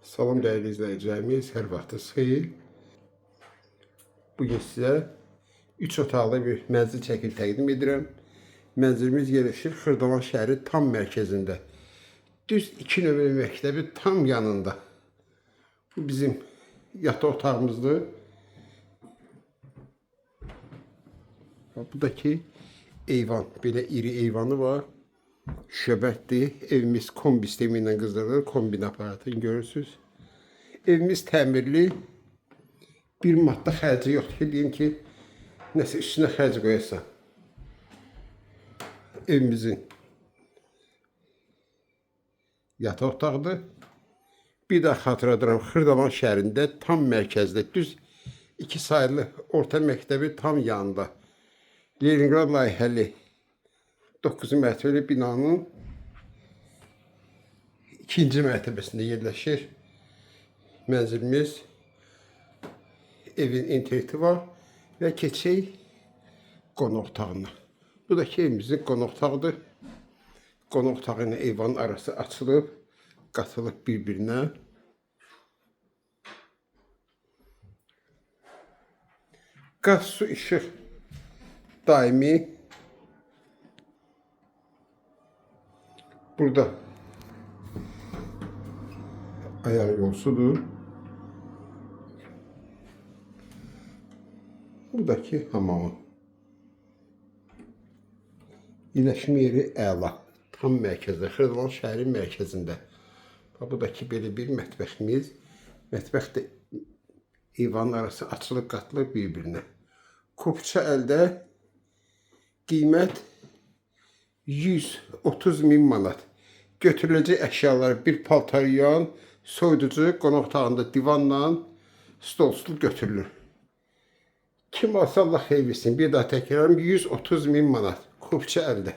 Salam değerli izleyicilerimiz, hər vaxtınız xeyir. Bugün sizə 3 otaqlı bir mənzil çəkili təqdim edirəm. Mənzilimiz yerləşir Xırdalan şəhəri tam mərkəzində. Düz 2 nömrə məktəbi tam yanında. Bu bizim yataq otağımızdır. Buradakı eyvan, belə iri eyvanı var. Şöbətdir. Evimiz kombi sistemi ilə qızdırılır. Kombin aparatını görürsünüz. Evimiz təmirli. Bir maddə xərci yoxdur ki, deyim ki, nəsə üstünə xərc qoyasan. Evimizin yataq otağıdır. Bir daha xatırladıram, Xırdalan şəhərində tam mərkəzdə, düz 2 sayılı orta məktəbi tam yanında. Leningrad layihəli 9 mərtəbəli binanın 2-ci mərtəbəsində yerləşir. Mənzilimiz, evin interneti var və keçək qonaq otağına. Bu da ki, evimizin qonaq otağıdır. Qonaq otağı ilə eyvanın arası açılıb, qatılıb bir-birinə. Qaz, su, işıq daimi. Burada ayar yolsudur. Buradakı hamamı. İyiləşmə yeri əla. Tam mərkəzdə, Xırdalan şəhərin mərkəzində. Buradakı belə bir mətbəximiz. Mətbəx də eyvanın arası açılıb qatılıb bir-birinə. Kupça əldə, qiymət 130.000 manat. Götürüləcək əşyalar bir paltaryan, soyuducu, qonaq otağında divanla, stol götürülür. Kim alsa Allah xeyir versin. Bir daha təkrarım, 130.000 manat. Kupça əldə.